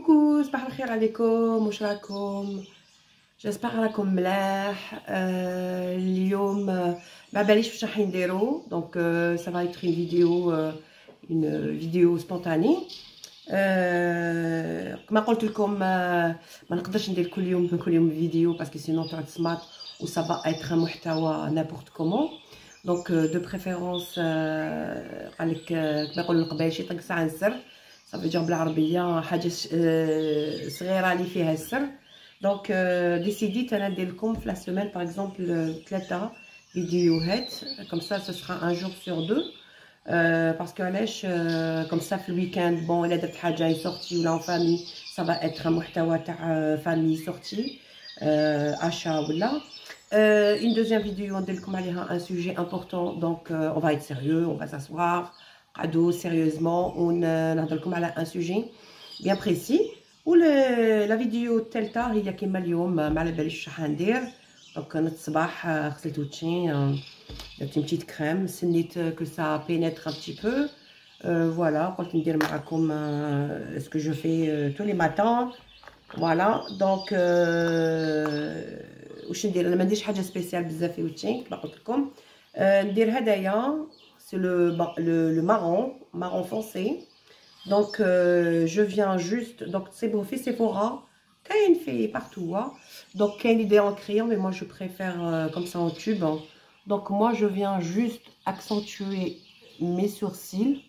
كوكو صباح الخير عليكم، واش راكم؟ جاسبر راكم ملاح. اليوم ما باليش واش راح نديرو، دونك سا فا ايتر اون فيديو سبونتاني. كما قلت لكم ما نقدرش ندير كل يوم فيديو باسكو سينو تقعد تسماط و سا فا ايتر محتوى نابورت كومون. دونك دو بريفيرونس قالك كما يقولوا القبايشي طق ساعه نسر، صافي جاوب بالعربيه حاجه صغيره اللي فيها السر. دونك ديسيديت انا ندير لكم في لا سيمين باغ اكزومبل 3 فيديوهات كوم سا سو سرا ان جور سور دو، باسكو علاش كوم سا في الويكاند بون الا درت حاجه سورتي ولا اون فامي سا فا اتر محتوى تاع فامي سورتي اشا ولا une deuxième vidéo on ندير لكم عليها un sujet important, donc on va être sérieux, on va s'asseoir قعدوا sérieusement ونهضر لكم على un sujet bien précis. و لا فيديو الثالثه هي كيما اليوم ما على باليش شحال ندير. دونك نت الصباح غسلت وجهي، درت une petite crème، سنيت que ça pénètre un petit peu. Voilà قلت ندير معكم ce que je fais tous les matins. Voilà donc واش ندير انا ما نديرش حاجه سبيسيال بزاف في وجهي كما قلت لكم. ندير هدايا سي لو marron foncé. Donc je viens juste, donc c'est beau fait Sephora, كاين في partout. Donc كاين idée en crayon mais moi je préfère comme ça en tube. Donc moi je viens juste accentuer mes sourcils,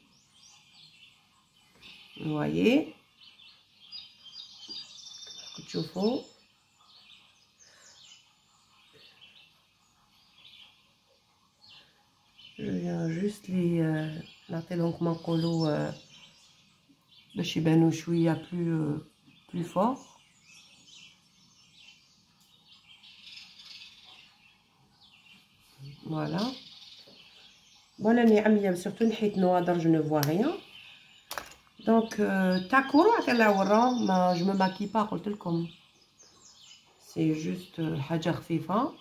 vous voyez, تشوفوا. Je viens juste les نعطي لهم كما نقولوا باش يبانو شويه plus fort. Voilà. Bon راني عمية surtout نحيت نوادر je ne vois rien. Donc تاكورو عطينا ورا ما je me maquille pas قلت لكم. C'est juste حاجة خفيفة.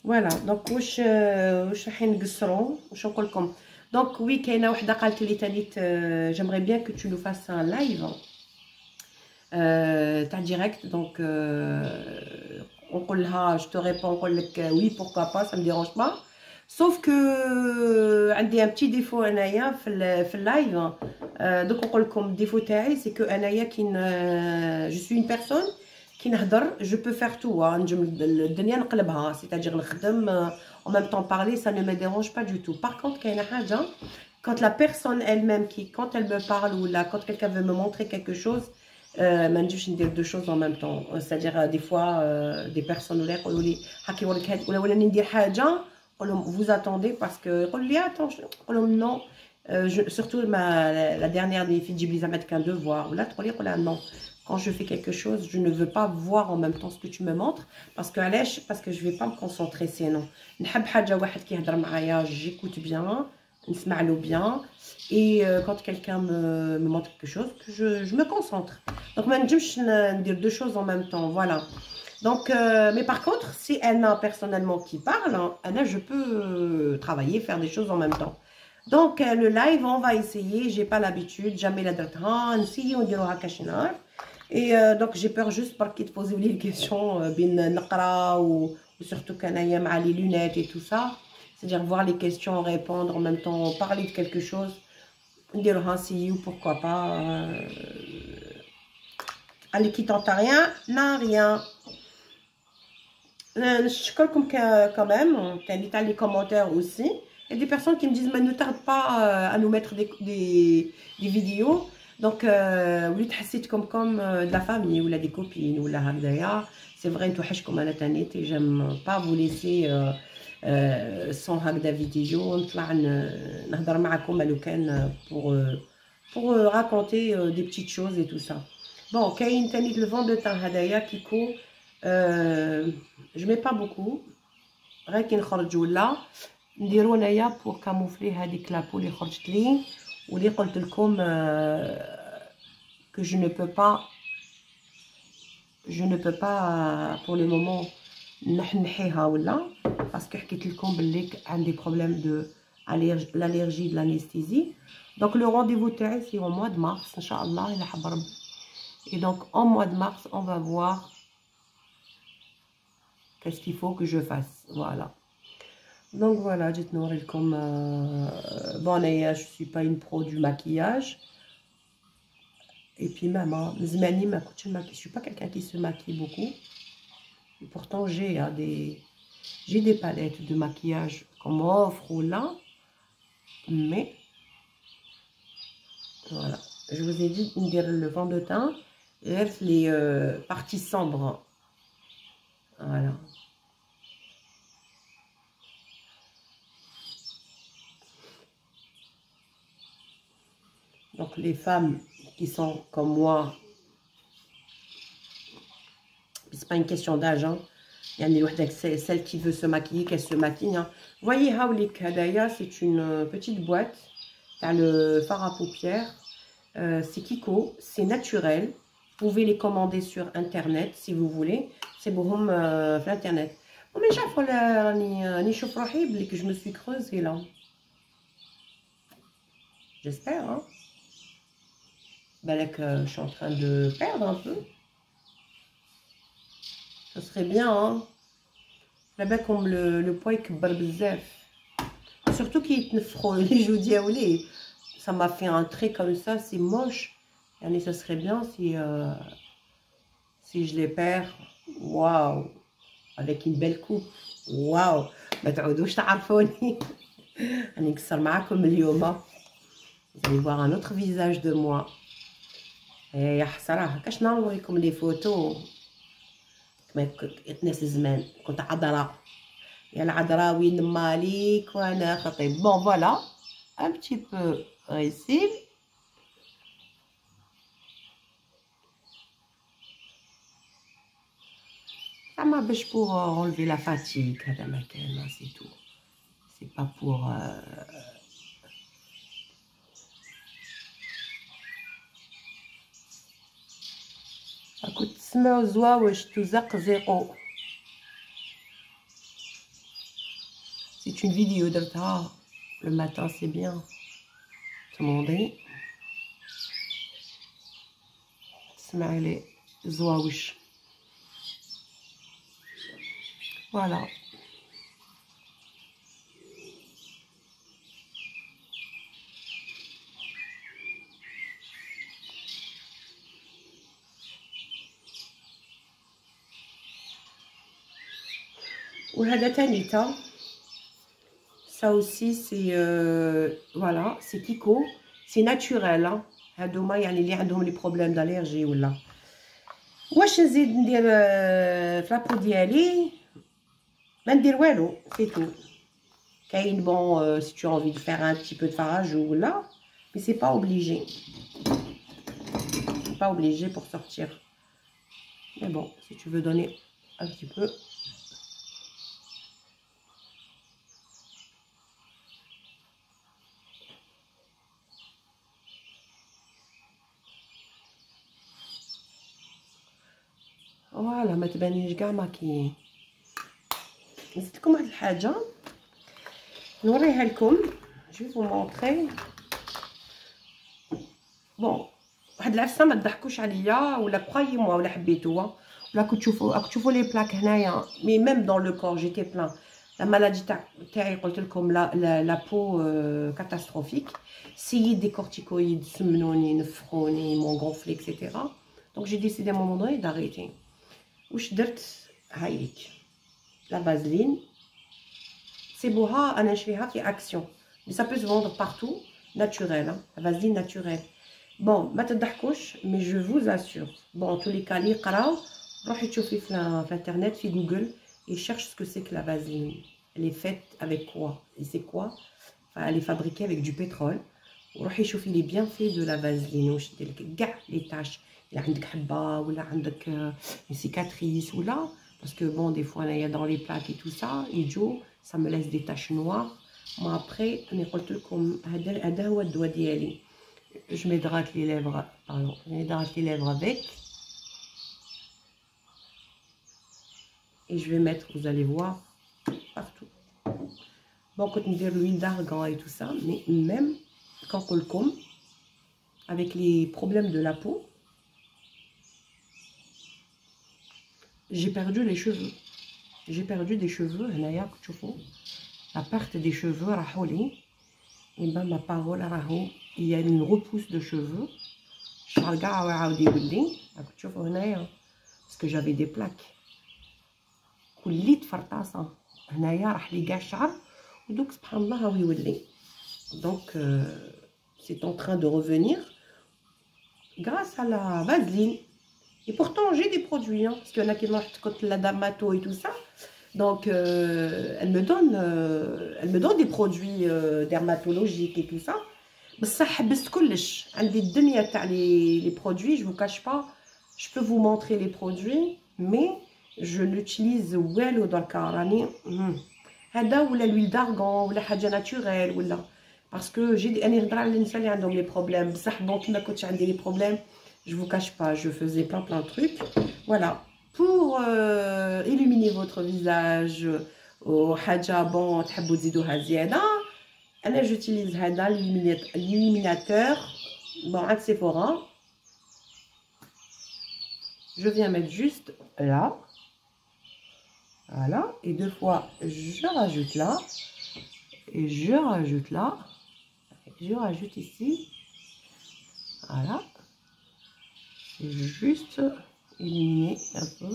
فوالا دونك واش راح نقصروا واش نقول لكم. دونك وي كاينه وحده قالت لي تانيت جيمري بيان كو تو نو فاس ان لايف تاع ديريكت. دونك نقول لها جو تو ريبون نقول لك وي بوركوا با سا مي ديرونج با، سوف كو عندي ان بتي ديفو انايا في اللايف. دونك نقول لكم الديفو تاعي سي كو انايا كي جو سوي اون بيرسون كي نهضر جو بو فير تو، نجم الدنيا نقلبها، سيتاجير نخدم en même temps parler ça ne me dérange pas du tout. Par contre كاينه حاجه quand la personne elle-même qui quand elle me parle ou là quand quelqu'un veut me montrer quelque chose ما نجمش ندير deux choses en même temps. c'est-à-dire des fois des personnes ولا يقولوا لي هاكي ولك هاد ولا ندير حاجه نقول لهم vous attendez parce que يقول لي attends نقول لهم non. surtout la dernière des filles تجيب لي زعما كان devoir ولا تقول لي يقول لها non. Quand je fais quelque chose, je ne veux pas voir en même temps ce que tu me montres parce que je vais pas me concentrer sinon. نحب حاجة واحد كيهضر معايا j'écoute bien, نسمع له bien et quand quelqu'un me montre quelque chose je me concentre. Donc ما نجمش ندير deux choses en même temps. Voilà. Donc mais par contre si Anna personnellement qui parle, Anna je peux travailler, faire des choses en même temps. Donc le live on va essayer, j'ai pas l'habitude, jamais la درتها نسيو نديروها كاش نهار. Et donc j'ai peur juste par qu'ils te posent les questions بين نقرا و surtout كنايا مع les lunettes et tout ça, c'est-à-dire voir les questions, répondre en même temps, parler de quelque chose. نديروها نسيو pourquoi pas. اللي qui tente rien n'a rien. نشكركم quand même تاني تاع les commentaires aussi. Il y a des personnes qui me disent mais ne tarde pas à nous mettre des vidéos. Donc وليت حسيتكم comme de la famille ولا des copines ولا هكذايا. C'est vrai نتوحشكم انا تانيت et j'aime pas vous laisser sans هكذا فيديو نطلع نهضر معكم لو كان pour raconter des petites choses et tout ça. Bon كاين تاني le vent de teint هدايا كيكو je mets pas beaucoup غير كي نخرج ولا نديرو انايا بور كاموفلي هذيك لابو اللي خرجت لي واللي قلت لكم que je ne peux pas pour le moment نحيها ولا parce que حكيت لكم باللي عندي problème de l'allergie de l'anesthésie. Donc le rendez-vous تاعي c'est au mois de mars ان شاء الله الى حب ربي. Et donc en mois de mars on va voir qu'est-ce qu'il faut que je fasse. Voilà. Donc voilà, جيت نوريلكم. Bon, je suis pas une pro du maquillage. Et puis même, je suis pas quelqu'un qui se maquille beaucoup. Et pourtant j'ai des palettes de maquillage qu'on m'offre ou là. Mais voilà, je vous ai dit le fond de teint et les parties sombres. Voilà. Donc les femmes qui sont comme moi, c'est pas une question d'âge, hein. Celle qui veut se maquiller, qu'elle se maquille, hein. Voyez, c'est une petite boîte. T'as le fard à paupières. C'est Kiko, c'est naturel. Vous pouvez les commander sur internet si vous voulez. C'est bon sur internet. Bon, mais que je me suis creusée là. J'espère, hein. Ben là que je suis en train de perdre un peu. Ça serait bien, hein. Là-bas, comme le poids est bzaf. Surtout qu'il est les joues diabolés. Ça m'a fait un trait comme ça, c'est moche. Et ça serait bien si je les perds. Waouh! Avec une belle coupe. Waouh! ما تعودوش تعرفوني. هنكسر معاكم اليوم. Vous allez voir un autre visage de moi. يا حسرة كاش نوريكم لي فوتو كما ناس زمان كنت عذراء يا العذراء وين ماليك وانا خطيب. Bon voilà, un petit peu récile. Ça m'empêche pour enlever la fatigue, c'est tout. C'est pas pour كنت تسمعوا زواوش تزقزقوا. C'est une vidéo درتها le matin, c'est bien. تموضي تسمعي لي زواوش. Voilà. وهذا تانيتا. Ça aussi c'est voilà, c'est Kiko, c'est naturel, hein. هادوما يعني اللي عندهم لي بروبليم d'allergie ولا. واش نزيد ندير في لابو ديالي؟ ما ندير والو، c'est tout. كاين bon si tu as envie de faire un petit peu de farage ou là, mais c'est pas obligé. C'est pas obligé pour sortir. Mais bon, si tu veux donner un petit peu. فوالا ما تبانيش كاع ماكيين. نزيد لكم واحد الحاجه نوريها لكم. جو فو مونطري. بون واحد العفسه ما تضحكوش عليا ولا كرويي موا ولا حبيتوها ولا كتشوفوا لي بلاك هنايا. مي ميم دون لو كور جيتي بلان. لا مالادي تاعي قلت لكم لا بو كاتاستروفيك. سيي دي كورتيكويد سمنوني نفخوني مون غونفلي اكسيتيرا. دونك جي ديسيدي ا مومون دوني داريتي. واش درت؟ هايليك لا فازلين سيبوها انا نشريها في اكسيون مي سا بو se vendre partout naturel, hein. La vaseline naturelle. Bon ما تضحكوش مي جو فوز اسور. بون tous les cas اللي يقراو روحي تشوفي في internet في جوجل et cherche ce que c'est que la vaseline. Elle est faite avec quoi et c'est quoi? Enfin, elle est fabriquée avec du pétrole. وروحي شوفي les bienfaits de la vaseline. واش دير لك كاع les taches. Il y a عندك حبه ولا عندك une cicatrice ou là parce que bon des fois il y a dans les plaques et tout ça et ça me laisse des taches noires. Moi après انا قلت لكم هذا هو الدواء ديالي. Je m'hydrate les lèvres, pardon, je m'hydrate les lèvres avec et je vais mettre, vous allez voir, partout. Bon, quand on dit l'huile d'argan et tout ça, mais même quand on le comme, avec les problèmes de la peau, j'ai perdu les cheveux. J'ai perdu des cheveux. La perte des cheveux, et ben ma parole, il y a une repousse de cheveux. Parce que j'avais des plaques. Donc c'est en train de revenir grâce à la vaseline. Et pourtant j'ai des produits, hein, parce qu'il y en a qui marchent contre la Damato et tout ça. Donc elle me donne des produits dermatologiques et tout ça. بصح حبست كلش عندي الدنيا تاع les produits, je vous cache pas, je peux vous montrer les produits mais je n'utilise والو دركا راني هذا ولا l'huile d'argan ولا حاجه ناتوريل ولا باسكو جي انا نهضر على النساء اللي عندهم لي بروبليم بصح بون كي ما كنتش عندي لي بروبليم je vous cache pas, je faisais plein de trucs. Voilà, pour illuminer votre visage ou حاجه bon تحبوا تزيدوها زياده. J'utilise l'illuminateur, bon, à Sephora. Je viens mettre juste là, voilà, et deux fois je rajoute là, et je rajoute là, je rajoute ici, voilà, et juste illuminer un peu.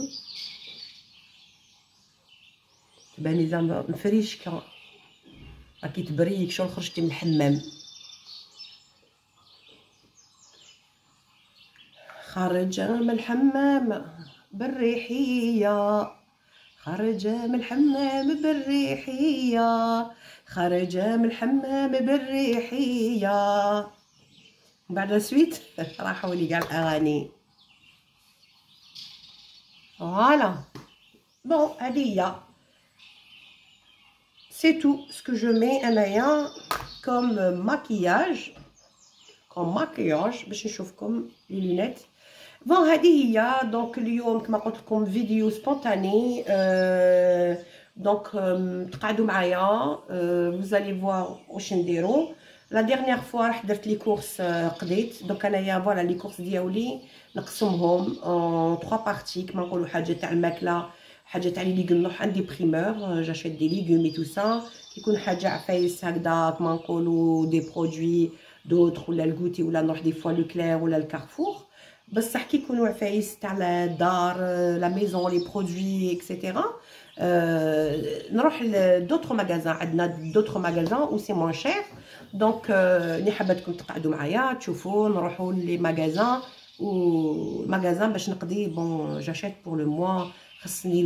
Ben les âmes friches quand راكي تبريك شغل خرجتي من الحمام. خرج من الحمام بالريحية، خرج من الحمام بالريحية، خرج من الحمام بالريحية. بعد سويت راحوا لي كاع الأغاني. فوالا بون هادي هي. C'est tout ce que je mets comme maquillage. Comme maquillage. باش نشوفكم les lunettes. Bon, هذه هي. Donc اليوم كما قلت لكم فيديو سبونتاني. Donc تقعدوا معايا. Vous allez voir واش نديرو. La dernière fois راح درت لي كورس قضيت. Donc انايا فوالا لي كورس ديالي نقسمهم en 3 parties كما نقولوا حاجه تاع الماكله. حاجه تاع لي ليغوم نروح عندي بريمور جاشيت دي ليغوم اي تو سا كيكون حاجه عفايس هكذا كما نقولوا دي برودوي دوطخ ولا الكوتي ولا نروح دي فوا لو كلير ولا الكارفور بصح كيكونوا عفايس تاع الدار لا ميزون لي برودوي اكسيتيرا نروح دوطخ ماغازان عندنا دوطخ ماغازان و سي موان شير دونك اللي حابتكم تقعدوا معايا تشوفوا نروحوا لي ماغازان و ماغازان باش نقضي بون جاشيت بور لو موا خصني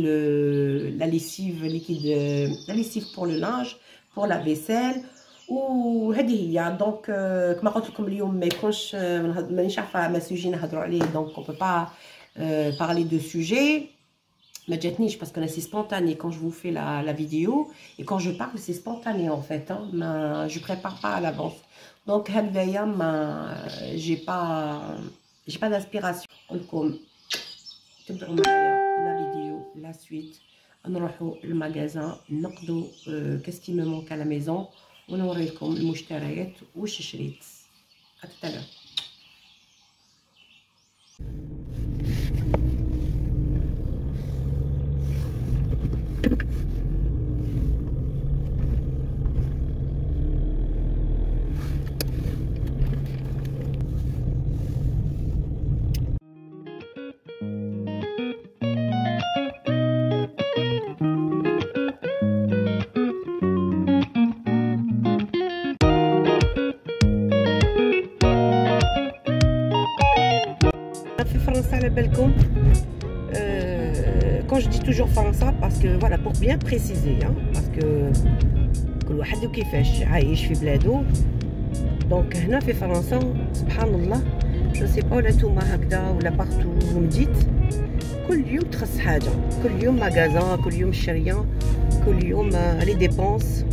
la lessive liquide, la lessive pour le linge, pour la vaisselle وهذه هي. دونك كما قلت لكم اليوم ما يكونش مانيش عارفه ما سوجي نهضروا عليه دونك on peut pas parler de sujet. ما جاتنيش parce que c'est spontané quand je vous fais la vidéo et quand je parle c'est spontané en fait hein. Je prépare pas à l'avance donc هكذايا ما j'ai pas d'inspiration. نقولكم تبعوا معايا la vidéo, la suite. نروحوا للمغازان نقضوا qu'est-ce qui me manque à la maison ونوريكم المشتريات واش شريت. à tout à l'heure. Quand je dis toujours فرنسا parce que voilà pour bien préciser hein, parce que كل واحد وكيفاش عايش في بلادو دونك هنا في فرنسا سبحان الله جو سي با ولا نتوما هكذا ولا بارتو مديت كل يوم تخص حاجه كل يوم ماغازان كل يوم الشريه كل يوم لي ديبونس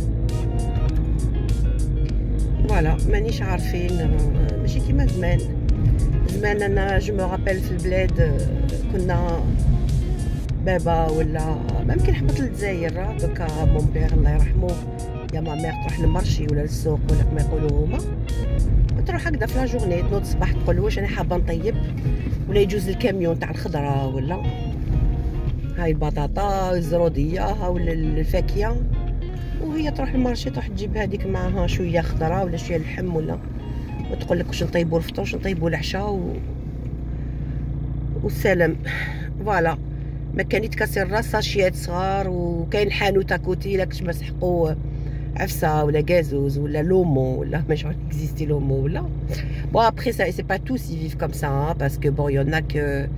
فوالا مانيش عارفين ماشي كيما زمان انا جو مو رابيل في البلاد كنا بابا ولا ممكن حبط للجزائر دوكا مون بيغ الله يرحمو يا ما ميغ تروح للمارشي ولا للسوق ولا كما يقولوا هما تروح هكذا في لا جورني تنوض الصباح تقول واش انا حابه نطيب ولا يجوز الكاميون تاع الخضره ولا هاي البطاطا الزروديه ولا الفاكهه وهي تروح للمارشي تروح تجيب هذيك معها شويه خضره ولا شويه لحم ولا وتقول لك واش نطيبوا الفطور واش نطيبوا العشاء والسلام فوالا. ما كان يتكسر راس ساشيات صغار وكاين حانوت اكوتي لا كنت مسحقوا عفسه ولا غازوز ولا لومو ولا ما شغل اكزيستي لومو ولا بون ابري سا سي با توس يفيف كوم سا باسكو بون يونا ك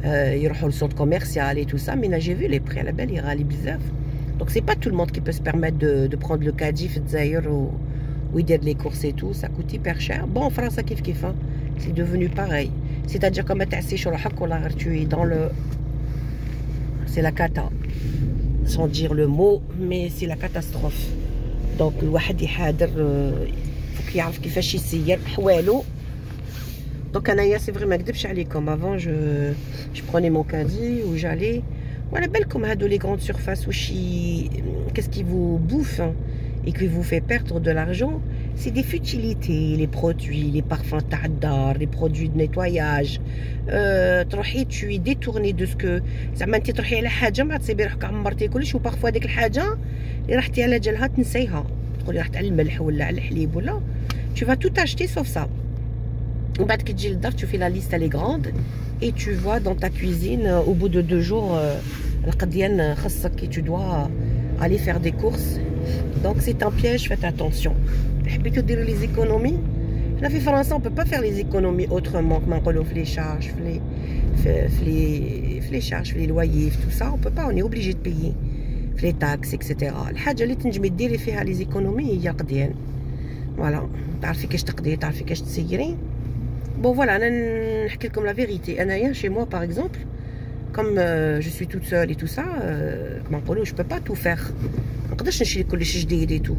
يروحوا للسونت كوميرسيال اي تو سا مي لا جي في لي بري على بالي غالي بزاف دونك سي با تو الموند كي بو سو بيرميت دو بروندر لو كادي في الجزائر ويدير لي كورس اي تو سا كوتي بير شير بون فرنسا كيف كيف سي دوفونو باغي سيتادير كما تعسيش روحك ولا غير توي دون لو c'est la cata sans dire le mot mais c'est la catastrophe donc الواحد يحاضر فوق يعرف كيفاش يسير حوالو دونك انايا سي فري ما نكذبش عليكم افون جو بروني مون كادي و جالي وعلى بالكم هادو لي غروند سيرفاس واش qu'est-ce qui vous bouffe et qui vous fait perdre de l'argent c'est des futilités les produits les parfums تاع الدار les produits de nettoyage تروحي تشوي ديتورني دو سكو زعما انت تروحي على حاجه ما تصيبي روحك عمرتي كلش وبارفوا ديك الحاجه اللي رحتي على جالها تنسيها تقولي رحت على الملح ولا على الحليب ولا tu vas tout acheter sauf ça ومن بعد كي تجي للدار تشوفي لا ليست لي غروند et tu vois dans ta cuisine au bout de 2 jours القضيان خاصك كي tu dois aller faire des courses donc c'est un piège faites attention حبيتو ديروا لي زيكونومي حنا في فرنسا on peut pas faire les économies autrement كما نقولوا في لي شارج في لي شارج في لي لويي في tout ça on peut pas on est obligé de payer في لي تاكس اكسيتيرا الحاجه اللي تنجمي ديري فيها لي زيكونومي هي القضيان فوالا تعرفي كاش تقضي تعرفي كاش تسيري بون فوالا انا نحكي لكم لا فيريتي انايا chez moi par exemple comme je suis toute seule et tout ça كما نقولوا je peux pas tout faire ما نقدرش نشري كلش جديد et tout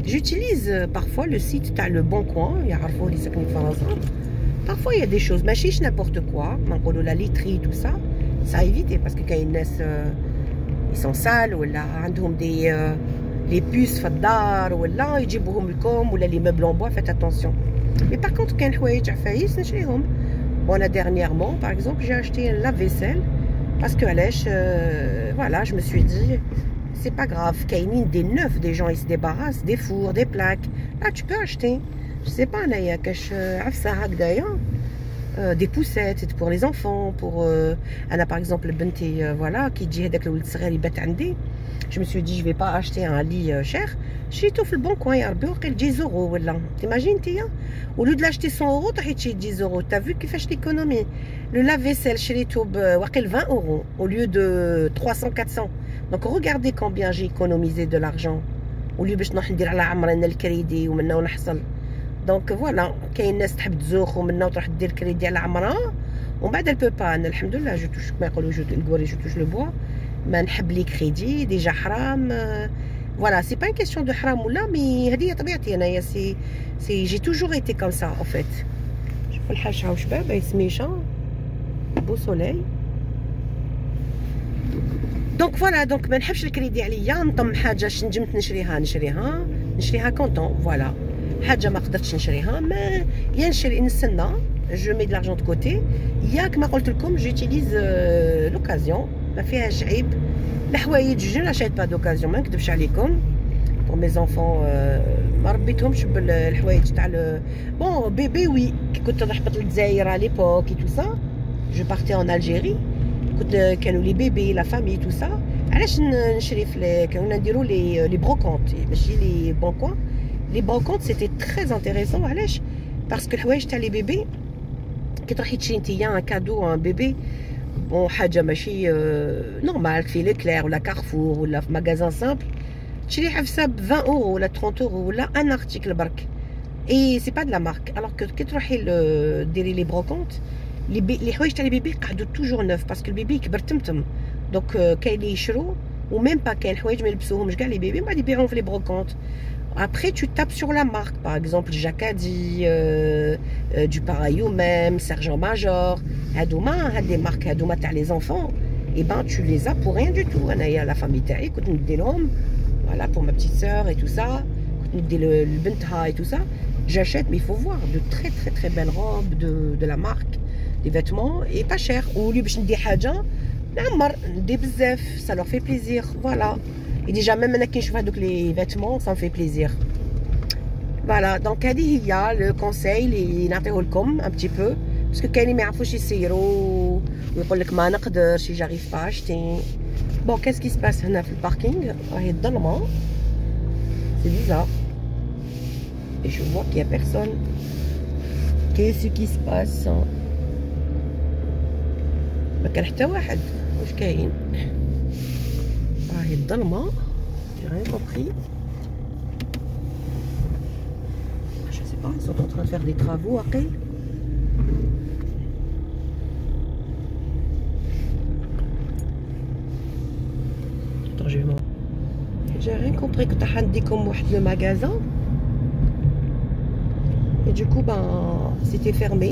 j'utilise parfois le site تاع le bon coin يعرفوا لي ساكنين في فرنسا parfois il y a des choses ماشيش n'importe quoi ما نقولوا la literie tout ça ça a évité parce que كاين ناس ils sont sales ولا عندهم des les puces في الدار ولا يجيبوهم لكم ولا les meubles en bois faites attention mais par contre كاين حوايج عفايس نشريهم bon là dernièrement par exemple j'ai acheté un lave-vaisselle parce que علاش voilà je me suis dit c'est pas grave كاينين des neufs des gens ils se débarrassent des fours des plaques là tu peux acheter je sais pas انايا كاش عفسه هكذايا des poussettes pour les enfants pour انا par exemple بنتي voilà كي تجي هذاك الولد الصغير يبات عندي je me suis dit je vais pas acheter un lit cher شريته في البون كوين يا ربي وقيل 10 euros ولا تيماجين نتيا ولو دلاشتي 100 euros تروحي تشري 10 euros t'as vu كيفاش ليكونومي le lave-vaisselle شريته بواقيل 20 euros au lieu de 300 400 donc regardez combien j'ai économisé de l'argent au lieu باش نروح ندير على عمرنا الكريدي ومنه ونحصل دونك فوالا كاين ناس تحب تزوخ ومنه وتروح دير كريدي على عمرها ومن بعد البو با انا الحمد لله جو توش كما يقولوا جو الكوري جو توش لو بوا ما نحب لي كريدي ديجا حرام فوالا سي با ان كيسيون دو حرام ولا مي هذه هي طبيعتي انايا سي جي توجور ايتي كوم سا ان فيت شوفوا الحاج هاو شباب هاي سميشه بو سوليل دونك فوالا دونك ما نحبش الكريدي عليا نطم حاجه نجمت نشريها كونطون فوالا حاجه ما قدرتش نشريها ما يا نشري نستنى جو مي دو لارجون دو كوتي يا كما قلت لكم جوتيليز لوكازيون ما فيهاش عيب الحوايج جو ناشيت با دوكازيون ما نكذبش عليكم بور مي زونفون ما ربيتهمش بالحوايج تاع بون بيبي وي كي كنت نحبط للجزائر على ليبوك اي تو سا جو بارتي ان الجيري كنت كانوا لي بيبي لا فامي تو سا علاش نشري في كنا نديروا لي بروكونت ماشي لي بون كوان لي بروكونت سيتي تري انتريسون علاش باسكو الحوايج تاع لي بيبي كي تروحي تشري نتيا ان كادو ان بيبي بون حاجه ماشي نورمال في ليكلير ولا كارفور ولا في ماغازان سامبل تشري حفسه ب 20 اورو ولا 30 اورو ولا ان ارتيكل برك اي سي با دو لا مارك الوغ كي تروحي ديري لي بروكونت لي حوايج تاع لي بيبي قعدوا توجور نوف باسكو البيبي كبر تمتم دونك كاين اللي يشرو وميم با كاين حوايج ما يلبسوهمش كاع لي بيبي من بعد يبيعوهم في لي بروكونت. Après, tu tapes sur la marque, par exemple Jacadi, du pareil ou même, Sergent Major. Hadouma, des marques Hadouma, t'as les enfants. et ben tu les as pour rien du tout. Il y a la famille taï, quand nous l'homme, voilà, pour ma petite soeur et tout ça, quand nous le bentha et tout ça, j'achète, mais il faut voir, de très belles robes de la marque, des vêtements, et pas cher. Ou lui, je dis haja, des bzef, ça leur fait plaisir, voilà. Et déjà, même maintenant que je vois les vêtements, ça me fait plaisir. Voilà, donc il y a le conseil, il y a un petit peu. Parce que كاينين ما يعرفوش يسيروا ويقول لك ما نقدرش j'arrive pas à acheter. Bon, qu'est-ce qui se passe هنا في الباركينغ؟ راهي الظلمة. C'est bizarre. Et je vois qu'il y a personne. Qu'est-ce qui se passe؟ ما كان حتى واحد. واش كاين؟ راهي الظلمة. J'ai rien compris. Je sais pas, ils sont en train de faire des travaux après. J'ai rien compris que tu as dit comme le magasin et du coup ben c'était fermé,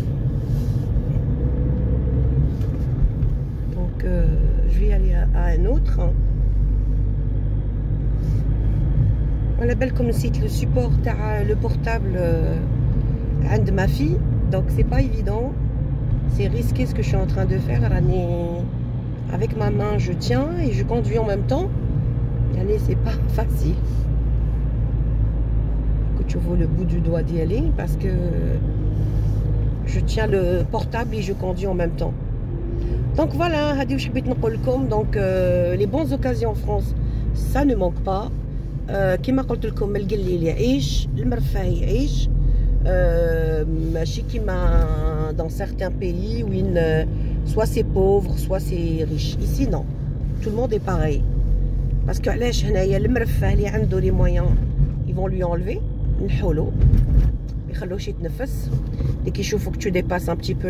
donc je vais aller à un autre. Voilà, belle comme site, le support le portable de ma fille, donc c'est pas évident, c'est risqué ce que je suis en train de faire. Avec ma main je tiens et je conduis en même temps. Allez, c'est pas facile. Que tu vois le bout du doigt d'y aller parce que je tiens le portable et je conduis en même temps. Donc voilà, donc les bonnes occasions en France, ça ne manque pas. كما قلت لكم القليل يعيش المرفه يعيش ماشي كيما dans certains pays où soit c'est pauvre soit c'est riche. Ici non, tout le monde est pareil. Parce que علاش هنايا المرفه اللي عنده les moyens ils vont lui enlever نحولو ما يخلوش يتنفس. dès qu'ils يشوفوا que tu dépasses un petit peu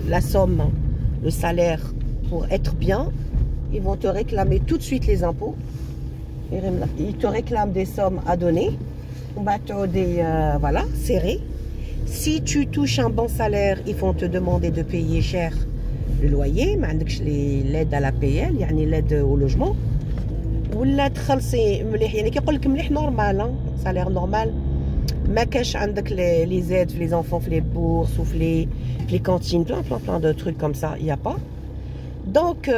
la somme, le salaire pour être bien, ils vont te réclamer tout de suite les impôts. Ils te réclament des sommes à donner. On va te des voilà, serré. Si tu touches un bon salaire, ils vont te demander de payer cher le loyer, ما عندكش l'aide à la PL, يعني l'aide au logement. ولا تخلصي مليح يعني كيقول لك مليح نورمال salaire normal. ما كاش عندك les aides les enfants, les bourses ou les cantines, plein de trucs comme ça, il y a pas. Donc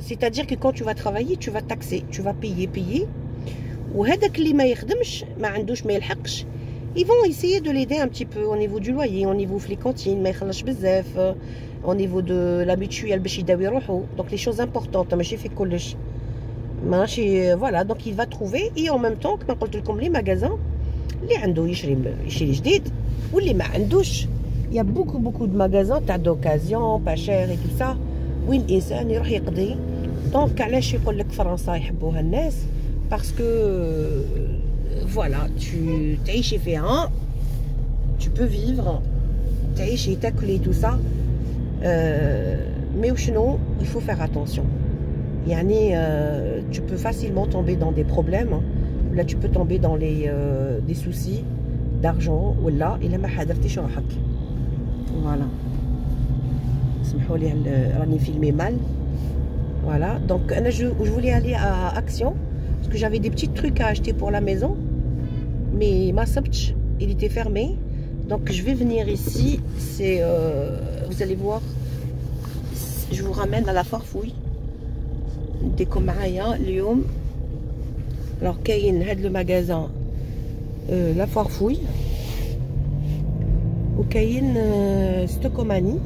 c'est-à-dire que quand tu vas travailler, tu vas taxer, tu vas payer. وهذاك اللي ما يخدمش ما عندوش ما يلحقش, ils vont essayer de l'aider un petit peu au niveau du loyer, au niveau les cantines, ما يخلصش بزاف, au niveau de la mutuelle باش يداوي روحو. Donc les choses importantes ماشي في كلش ماشي. Voilà, donc il va trouver. Et en même temps كما قلت لكم les magasins اللي عنده يشري جديد واللي ما عندوش. Il y a beaucoup de magasins تاع d'occasion pas cher et tout ça وين الانسان يروح يقضي. دونك علاش يقول لك فرنسا يحبوها الناس؟ parce que voilà, tu تعيشي فيها, tu peux vivre, تعيشي تاكلي tout ça, mais وشنو il faut faire attention. يعني tu peux facilement tomber dans des problèmes. Là tu peux tomber dans des soucis d'argent ولا الا ما حضرتيش روحك. Voilà. سمحوا لي راني فيلمي mal. Voilà, donc je voulais aller à Action parce que j'avais des petits trucs à acheter pour la maison, mais ma sabch il était fermé, donc je vais venir ici. C'est vous allez voir, je vous ramène à la Farfouille. نديكم معايا اليوم. alors كاين هاد le magasin la Farfouille وكاين ستوكوماني,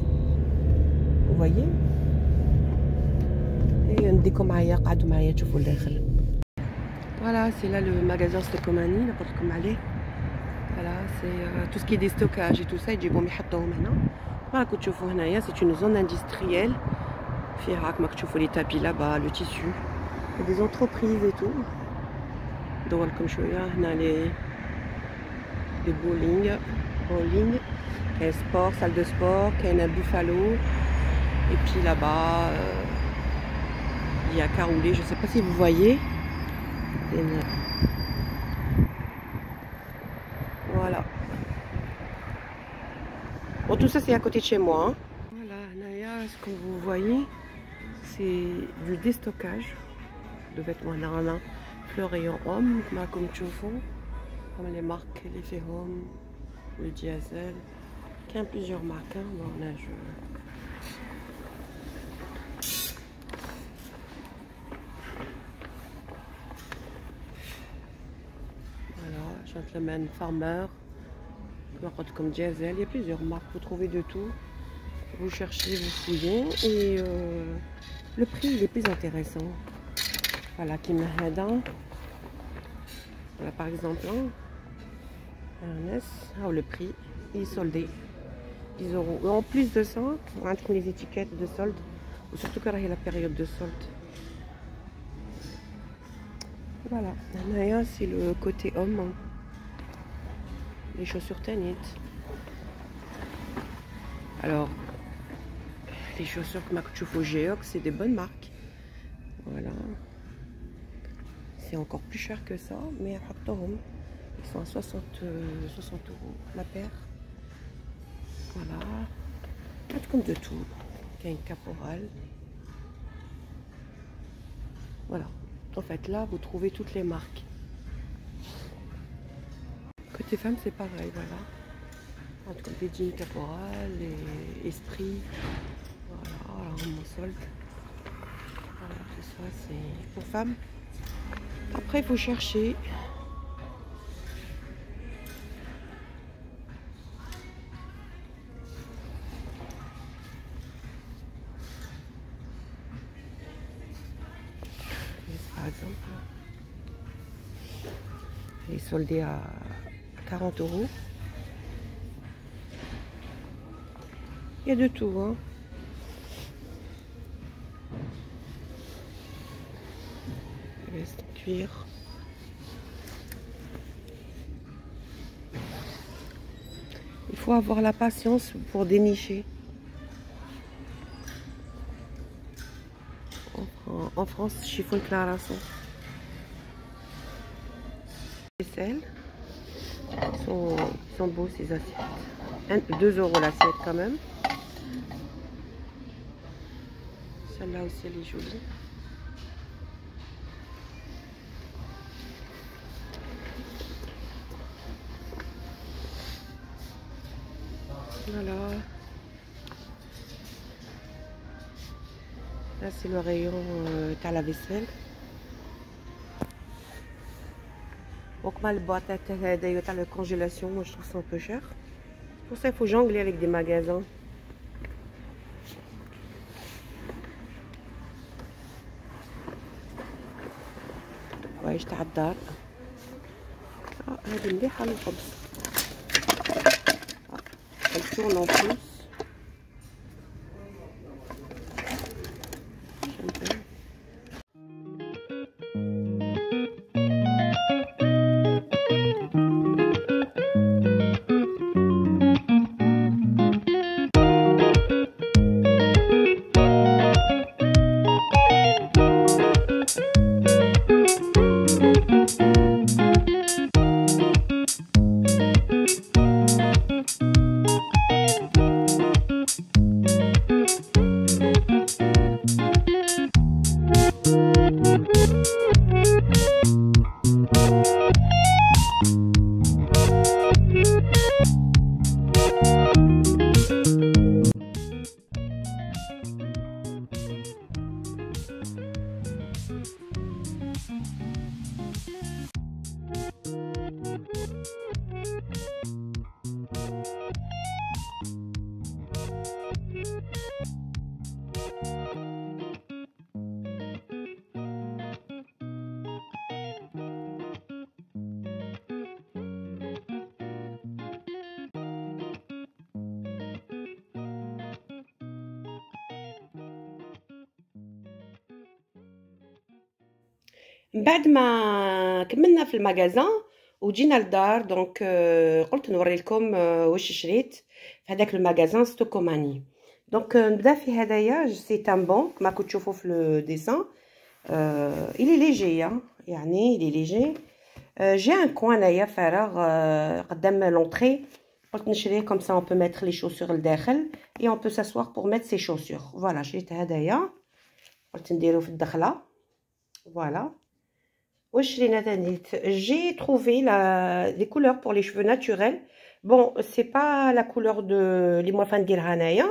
vous voyez. نديكم معايا, قعدوا معايا تشوفوا الداخل. Voilà, c'est là le magasin Stokomani, اللي قلت لكم عليه. Voilà, c'est tout ce qui est des stockages et tout ça, يجيبوهم يحطوهم هنا. راكم تشوفوا هنايا, c'est une zone industrielle. فيها راكم تشوفوا les tapis là-bas, le tissu. Il y a des entreprises et tout. ندور لكم شويه هنا les bowling, كاين sport, salle de sport, كاين un buffalo. Et puis là-bas il y a Caroulé, je ne sais pas si vous voyez. Voilà. Bon, tout ça c'est à côté de chez moi. Hein. Voilà, ce que vous voyez, c'est du déstockage de vêtements dans le rayon homme, comme تشوفوا, comme les marques, les Fehom, le Diesel, qui a plusieurs marques. Hein. Bon, là, voilà, Gentleman Farmer, comme Diesel, il y a plusieurs marques, vous trouvez de tout. Vous cherchez, vous fouillez et le prix il est plus intéressant. Voilà, qui me voilà, par exemple, le prix il est soldé 10 €. Et en plus de ça, on a les étiquettes de solde, ou surtout quand il y a la période de solde. Voilà, c'est le côté homme, les chaussures Tanit. Alors, les chaussures que Makchoufo Geox, c'est des bonnes marques. Voilà. C'est encore plus cher que ça, mais ils sont à 60 € la paire. Voilà. Comme de tout. Il y a une caporale. Voilà. En fait, là, vous trouvez toutes les marques. Côté femme, c'est pareil. Voilà. Entre les jeans caporal, les esprits. Voilà, mon solde. Voilà, tout ça, c'est pour femmes. Après, il faut chercher. Par exemple, elle est soldée à 40 €. Il y a de tout, hein. Veste en cuir. Il faut avoir la patience pour dénicher. En France, chiffon Clarason. Les selles sont beaux, ces assiettes. 2 € l'assiette quand même. Celle-là aussi, elle est jolie. Voilà. Là, c'est le rayon à la vaisselle. Donc, mal boîte d'ailleurs, à la congélation, moi je trouve ça un peu cher. Pour ça, il faut jongler avec des magasins. Ouais, je t'adore. Ah, elle est elle tourne en plus. بعد ما كملنا في المغازان وجينا للدار دونك قلت نوري لكم واش شريت في هذاك المغازان ستوكوماني. دونك نبدا في هدايا سي ان بون كما كنتو تشوفوا في لو ديسان. الي ليجي يعني الي ليجي. جي ان كوان هنايا فراغ قدام لونطري comme ça, on peut mettre les chaussures le derrière et on peut s'asseoir pour mettre ses chaussures. Voilà, j'ai هدايا قلت نديرو في الدخله. Voilà. J'ai trouvé les couleurs pour les cheveux naturels. Bon, c'est pas la couleur de les moifans de Hanaya,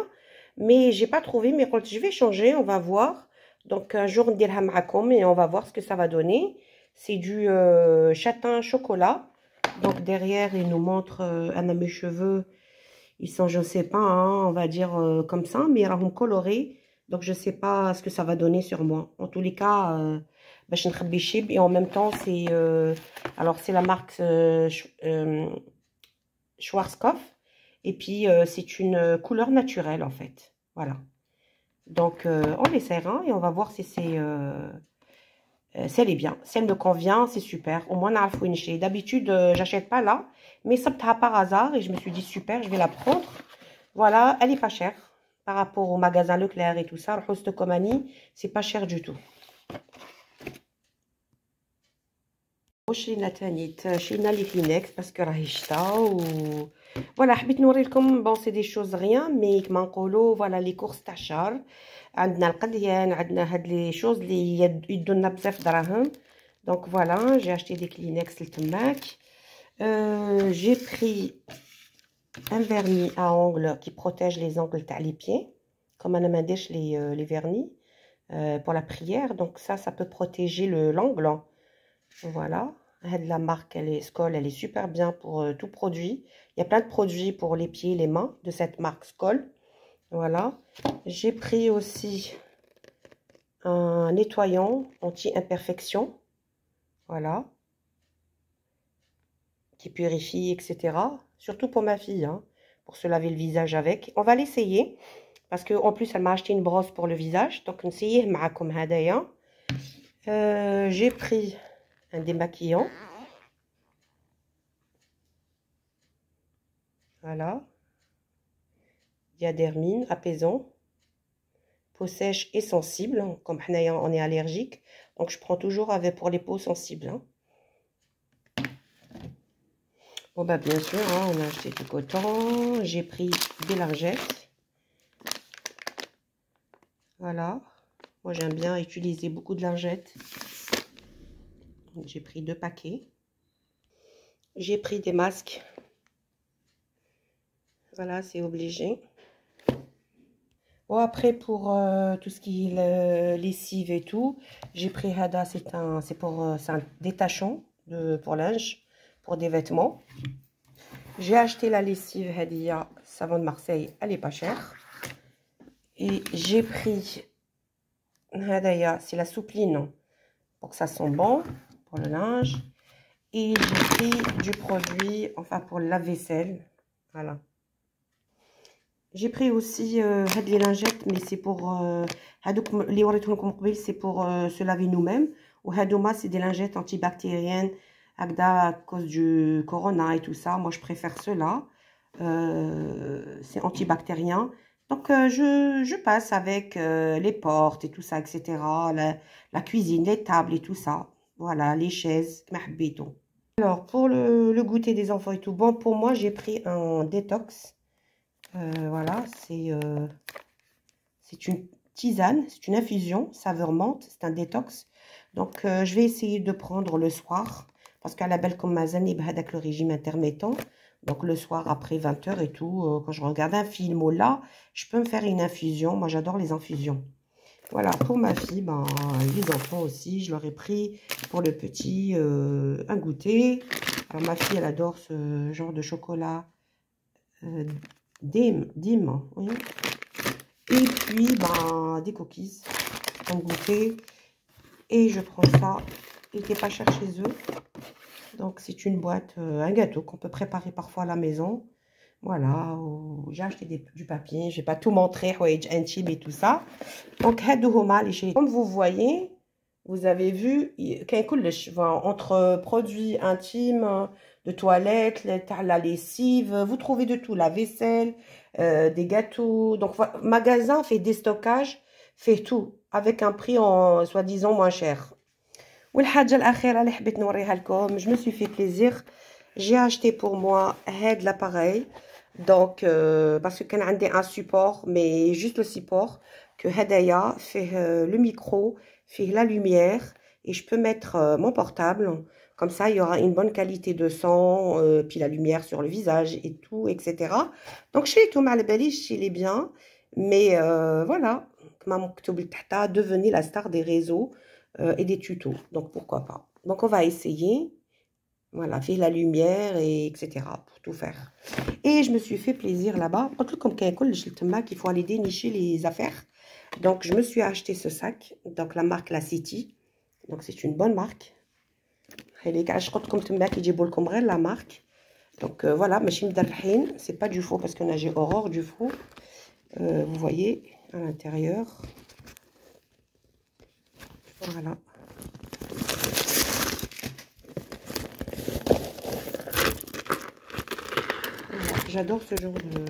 mais j'ai pas trouvé. Mais quand je vais changer, on va voir. Donc un jour on dira معكم et on va voir ce que ça va donner. C'est du châtain chocolat. Donc derrière, il nous montre mes cheveux. Ils sont, je sais pas, hein, on va dire comme ça, mais ils sont colorés. Donc je sais pas ce que ça va donner sur moi. En tous les cas, et en même temps, c'est alors c'est la marque Schwarzkopf. Et puis c'est une couleur naturelle en fait. Voilà. Donc on les serre et on va voir si c'est si elle est bien, si elle me convient, c'est super. Au moins, d'habitude, j'achète pas là, mais ça par hasard et je me suis dit super, je vais la prendre. Voilà, elle est pas chère par rapport au magasin Leclerc et tout ça. Le Host Komani, c'est pas cher du tout. Chez les Kleenex parce que ou voilà, حبيت نوريلكم bon c'est des choses rien mais كما نقولوا voilà les courses تاع الشهر عندنا القديان عندنا هاد les choses اللي يدوا لنا بزاف دراهم. Donc voilà, j'ai acheté des Kleenex لتماك. J'ai pris un vernis à ongles qui protège les ongles تاع les pieds comme انا ما نديرش les vernis pour la prière. Donc ça peut protéger l'ongle. Voilà. La marque, elle est Skoll, elle est super bien pour tout produit. Il y a plein de produits pour les pieds et les mains de cette marque Skoll. Voilà. J'ai pris aussi un nettoyant anti-imperfection. Voilà. Qui purifie, etc. Surtout pour ma fille, hein, pour se laver le visage avec. On va l'essayer. Parce qu'en plus, elle m'a acheté une brosse pour le visage. Donc, n'essayez معكم هدايا. J'ai pris un démaquillant. Voilà. Diadermine, apaisant. Peau sèche et sensible. Comme on est allergique. Donc je prends toujours avec pour les peaux sensibles. Hein. Bon bah bien sûr, hein, on a acheté du coton. J'ai pris des lingettes. Voilà. Moi j'aime bien utiliser beaucoup de lingettes. J'ai pris 2 paquets. J'ai pris des masques. Voilà, c'est obligé. Bon, après, pour tout ce qui est lessive et tout, j'ai pris Hada, c'est un détachant pour linge, pour des vêtements. J'ai acheté la lessive Hadia, savon de Marseille, elle est pas chère. Et j'ai pris Hadaya, c'est la soupline, pour que ça sent bon. Pour le linge. Et j'ai pris du produit, enfin pour la vaisselle. Voilà. J'ai pris aussi les lingettes, mais c'est pour c'est pour se laver nous-mêmes. Ou Hadouma, c'est des lingettes antibactériennes à cause du corona et tout ça. Moi, je préfère cela. C'est antibactérien. Donc, je passe avec les portes et tout ça, etc. La cuisine, les tables et tout ça. Voilà, les chaises. Alors, pour le goûter des enfants et tout, bon, pour moi, j'ai pris un détox. Voilà, c'est une tisane, c'est une infusion, saveur menthe, c'est un détox. Donc, je vais essayer de prendre le soir. Parce qu'à la belle comme Mazani, avec le régime intermittent. Donc, le soir, après 20 h et tout, quand je regarde un film ou là, je peux me faire une infusion. Moi, j'adore les infusions. Voilà, pour ma fille, ben, les enfants aussi, je leur ai pris pour le petit un goûter. Alors, ma fille, elle adore ce genre de chocolat dim, oui. Et puis, ben, des cookies en goûter. Et je prends ça, il n'était pas cher chez eux. Donc, c'est une boîte, un gâteau qu'on peut préparer parfois à la maison. Voilà, j'ai acheté du papier, je vais pas tout montrer, intime et tout ça. Donc, comme vous voyez, vous avez vu, entre produits intimes, de toilette, la lessive, vous trouvez de tout, la vaisselle, des gâteaux. Donc, magasin fait déstockage, fait tout, avec un prix en soi-disant moins cher. والحاجة الأخيرة اللي حبيت نوريها لكم, je me suis fait plaisir. J'ai acheté pour moi l'appareil. Donc, parce que كان عندي un support, mais juste le support, que هدايا فيه le micro, فيه la lumière, et je peux mettre mon portable. Comme ça, il y aura une bonne qualité de son, puis la lumière sur le visage et tout, etc. Donc, chez Thomas Albalish, il est bien. Mais voilà, كما مكتوب تحتها, devenez la star des réseaux et des tutos. Donc, pourquoi pas. Donc, on va essayer. Voilà, faire la lumière, et etc. pour tout faire. Et je me suis fait plaisir là-bas. Comme il faut aller dénicher les affaires. Donc, je me suis acheté ce sac. Donc, la marque La City. Donc, c'est une bonne marque. La marque. Donc, voilà. C'est pas du faux parce que j'ai horreur du faux. Vous voyez à l'intérieur. Voilà. J'adore ce genre de...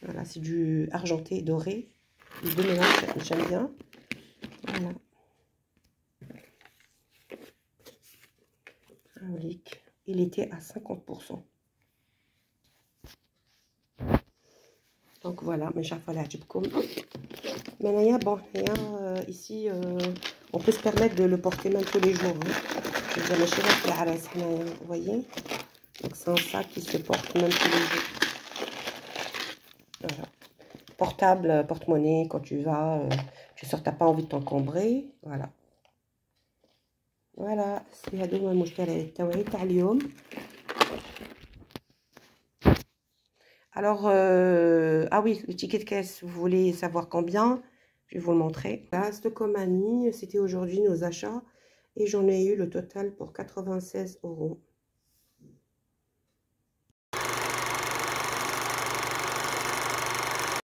Voilà, c'est du argenté doré. Les deux mélanges, j'aime bien. Voilà. Un leak. Il était à 50%. Donc voilà, mes chers frères, mais bon, ici, on peut se permettre de le porter même tous les jours. Je vais vous voyez. Donc c'est un sac qui se porte même tous les jours. Voilà. Portable, porte-monnaie, quand tu vas, tu sors, t'as pas envie de t'encombrer. Voilà. Voilà, c'est هذو المشتريات تاعي تاع اليوم. Alors, ah oui, le ticket de caisse, vous voulez savoir combien? Je vais vous le montrer. Là, Stocomanie, c'était aujourd'hui nos achats. Et j'en ai eu le total pour 96 €.